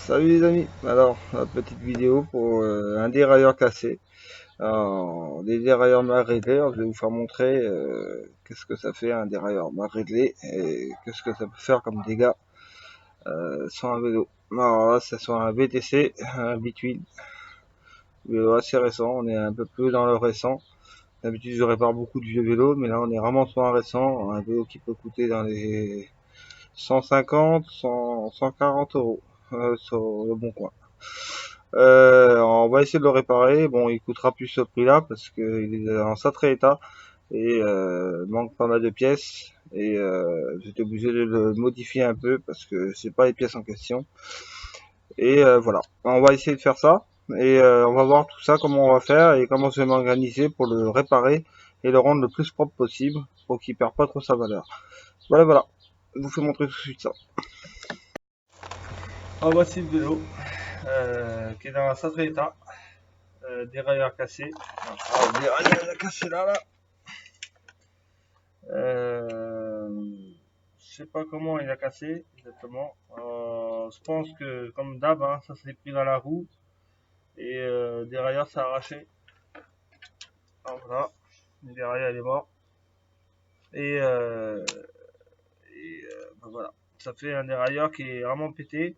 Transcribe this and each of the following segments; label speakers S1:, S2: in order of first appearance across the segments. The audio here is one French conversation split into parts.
S1: Salut les amis, alors la petite vidéo pour un dérailleur cassé. Alors, des dérailleurs mal réglés, alors, je vais vous faire montrer qu'est-ce que ça fait un dérailleur mal réglé et qu'est-ce que ça peut faire comme dégâts sur un vélo. Alors là c'est sur un VTC, un Bitwin, vélo assez récent, on est un peu plus dans le récent. D'habitude je répare beaucoup de vieux vélos, mais là on est vraiment sur un récent, un vélo qui peut coûter dans les 150, 100, 140 euros sur le bon coin. On va essayer de le réparer. Bon, il coûtera plus ce prix-là parce qu'il est en sacré état et manque pas mal de pièces. Et j'étais obligé de le modifier un peu parce que c'est pas les pièces en question. Et voilà, on va essayer de faire ça. Et on va voir tout ça, comment on va faire et comment je vais m'organiser pour le réparer et le rendre le plus propre possible pour qu'il perde pas trop sa valeur. Voilà, voilà. Je vous fais montrer tout de suite ça. En voici le vélo qui est dans un sacré état. Dérailleur cassé. Ah, dérailleur cassé là. Je sais pas comment il a cassé exactement. Je pense que comme d'hab, hein, ça s'est pris dans la roue et dérailleur s'est arraché. Alors voilà, le dérailleur il est mort. Et, ben voilà, ça fait un dérailleur qui est vraiment pété.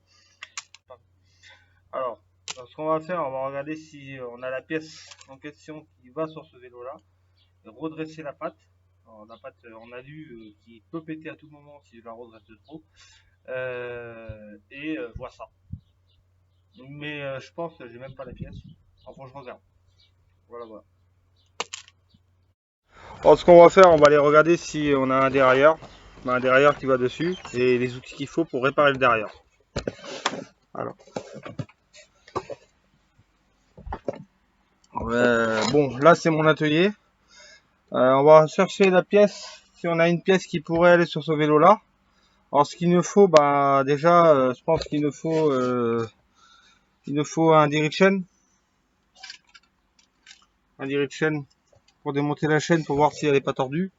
S1: Alors, ce qu'on va faire, on va regarder si on a la pièce en question qui va sur ce vélo là. Redresser la patte. Alors, la patte en alu qui peut péter à tout moment si je la redresse de trop. Et voir ça. Mais je pense que j'ai même pas la pièce. Enfin, je regarde. Voilà, voilà. Alors, ce qu'on va faire, on va aller regarder si on a un dérailleur. On a un dérailleur qui va dessus et les outils qu'il faut pour réparer le dérailleur. Alors. Bon, là c'est mon atelier. On va chercher la pièce, si on a une pièce qui pourrait aller sur ce vélo là. Alors ce qu'il nous faut, bah déjà, je pense qu'il nous faut un direction. Un direction pour démonter la chaîne pour voir si elle n'est pas tordue.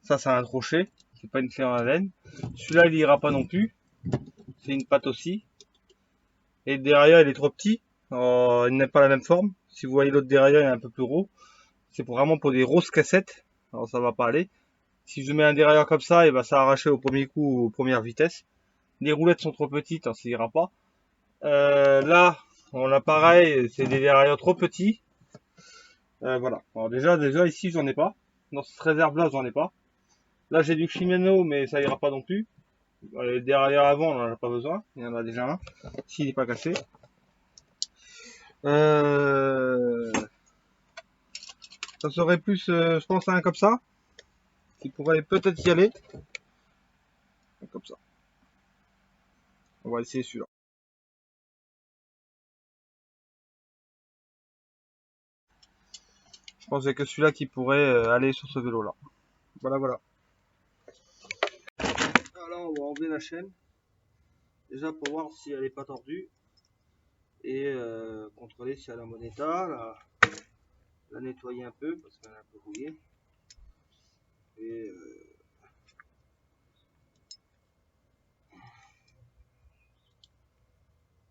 S1: Ça c'est un crochet, c'est pas une clé en laine. Celui-là il ira pas non plus. C'est une patte aussi. Et le dérailleur il est trop petit. Il n'a pas la même forme. Si vous voyez l'autre dérailleur il est un peu plus gros. C'est vraiment pour des grosses cassettes. Alors ça va pas aller. Si je mets un dérailleur comme ça, il va s'arracher au premier coup, aux premières vitesses. Les roulettes sont trop petites, hein, ça ira pas. Là, on a pareil, c'est des dérailleurs trop petits. Voilà. Alors déjà ici, j'en ai pas. Dans cette réserve-là, j'en ai pas. Là, j'ai du Shimano, mais ça ira pas non plus. Les dérailleurs avant, on en a pas besoin. Il y en a déjà un. S'il n'est pas cassé. Ça serait plus, je pense, un comme ça. Qui pourrait peut-être y aller. Comme ça. On va essayer celui-là. Je pense que celui-là qui pourrait aller sur ce vélo-là. Voilà, voilà. Alors, on va enlever la chaîne. Déjà pour voir si elle n'est pas tordue. Et contrôler si elle est en bon état. La nettoyer un peu parce qu'elle est un peu rouillée. Et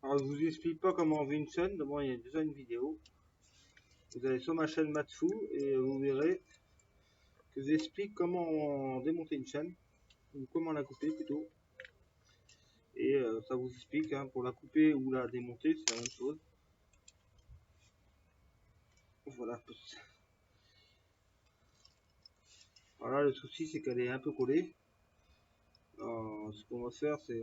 S1: alors je vous explique pas comment enlever une chaîne. D'abord il y a déjà une vidéo. Vous allez sur ma chaîne Matsu et vous verrez que j'explique comment démonter une chaîne. Ou comment la couper plutôt. Et ça vous explique, hein, pour la couper ou la démonter, c'est la même chose. Voilà. Voilà, le souci c'est qu'elle est un peu collée. Alors, ce qu'on va faire c'est...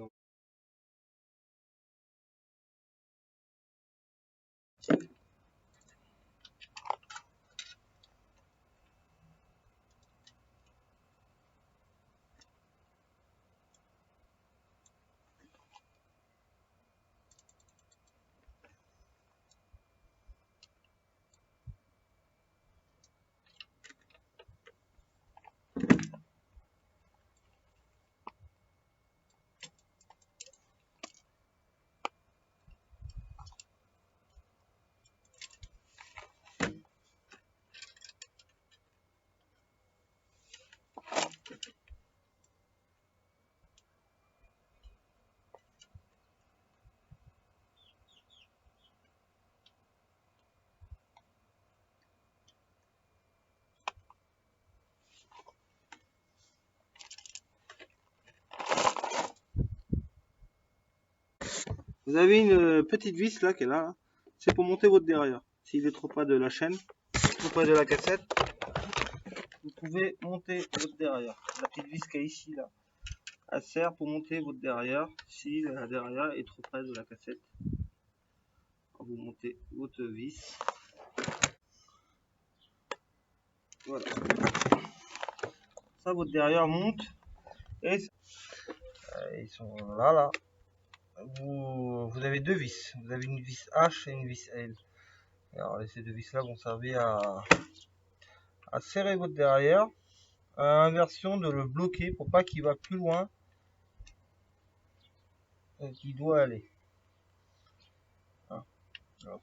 S1: Vous avez une petite vis là qui est là. C'est pour monter votre dérailleur. S'il est trop près de la chaîne, trop près de la cassette, vous pouvez monter votre dérailleur. La petite vis qui est ici là, elle sert pour monter votre dérailleur. Si la dérailleur est trop près de la cassette, vous montez votre vis. Voilà. Ça, votre dérailleur monte et ils sont là. Vous avez deux vis. Vous avez une vis H et une vis L. Alors ces deux vis là vont servir à serrer votre dérailleur, à inversion de le bloquer pour pas qu'il va plus loin qu'il doit aller. Alors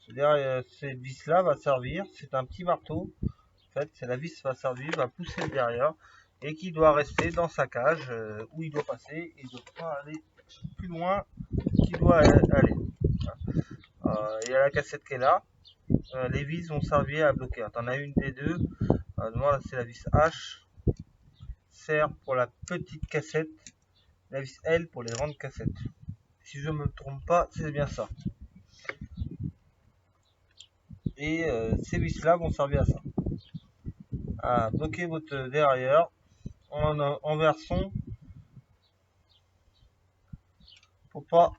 S1: cette vis là va servir, c'est un petit marteau. En fait, c'est la vis va servir, va pousser le derrière et qui doit rester dans sa cage où il doit passer et ne pas aller plus loin qu'il doit aller. Il y a la cassette qui est là. Les vis vont servir à bloquer. T'en as une des deux. Moi, c'est la vis H. Sert pour la petite cassette. La vis L pour les grandes cassettes. Si je me trompe pas, c'est bien ça. Et ces vis là vont servir à ça. À bloquer votre dérailleur en version pour pas.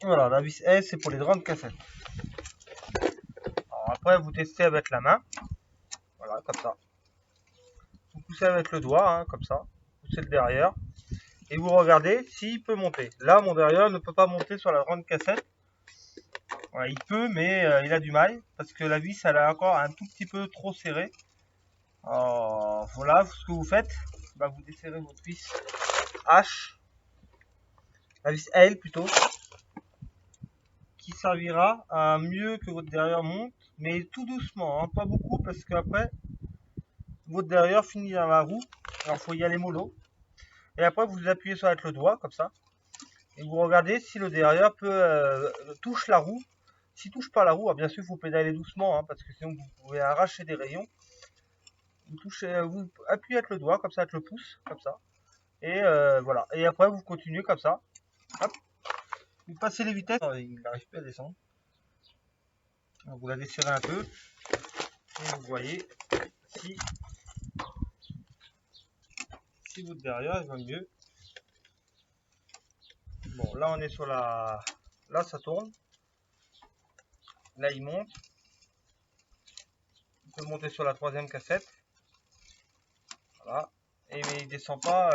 S1: Voilà, la vis L c'est pour les grandes cassettes. Alors après vous testez avec la main. Voilà, comme ça. Vous poussez avec le doigt, hein, comme ça. Vous poussez le derrière. Et vous regardez s'il peut monter. Là, mon derrière ne peut pas monter sur la grande cassette. Voilà, il peut, mais il a du mal. Parce que la vis, elle est encore un tout petit peu trop serrée. Voilà ce que vous faites. Bah, vous desserrez votre vis H. La vis L plutôt. Qui servira à mieux que votre derrière monte. Mais tout doucement, hein, pas beaucoup. Parce qu'après, votre derrière finit dans la roue. Alors, il faut y aller mollo. Et après, vous appuyez sur avec le doigt, comme ça. Et vous regardez si le derrière touche la roue. S'il touche pas la roue, bien sûr, il faut pédaler doucement, hein, parce que sinon vous pouvez arracher des rayons. Vous appuyez avec le doigt, comme ça, avec le pouce, comme ça. Et voilà. Et après, vous continuez comme ça. Hop. Vous passez les vitesses. Il n'arrive plus à descendre. Donc, vous la desserrez un peu. Et vous voyez si votre derrière il va mieux. Bon, là, on est sur la. Là, ça tourne. Là, il monte. On peut monter sur la troisième cassette. Voilà. Et mais il descend pas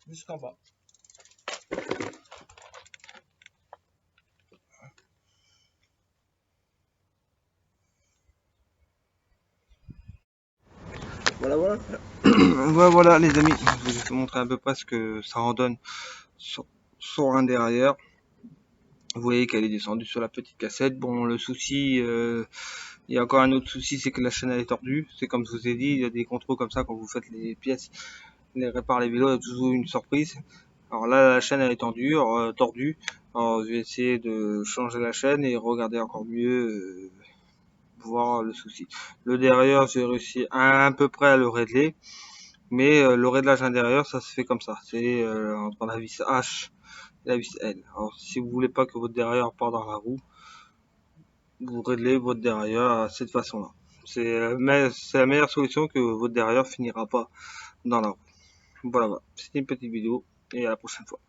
S1: jusqu'en bas. Voilà les amis, je vais vous montrer à peu près ce que ça en donne sur un dérailleur. Vous voyez qu'elle est descendue sur la petite cassette. Bon, le souci, il y a encore un autre souci, c'est que la chaîne elle est tordue. C'est comme je vous ai dit, il y a des contrôles comme ça quand vous faites les pièces, les réparer les vélos, il y a toujours une surprise. Alors là, la chaîne elle est tordue. Alors je vais essayer de changer la chaîne et regarder encore mieux, voir le souci. Le derrière, j'ai réussi à peu près à le régler. Mais le réglage intérieur, ça se fait comme ça. C'est entre la vis H et la vis L. Alors si vous voulez pas que votre derrière parte dans la roue, vous réglez votre derrière à cette façon-là. C'est la meilleure solution, que votre derrière finira pas dans la roue. Voilà, c'était une petite vidéo et à la prochaine fois.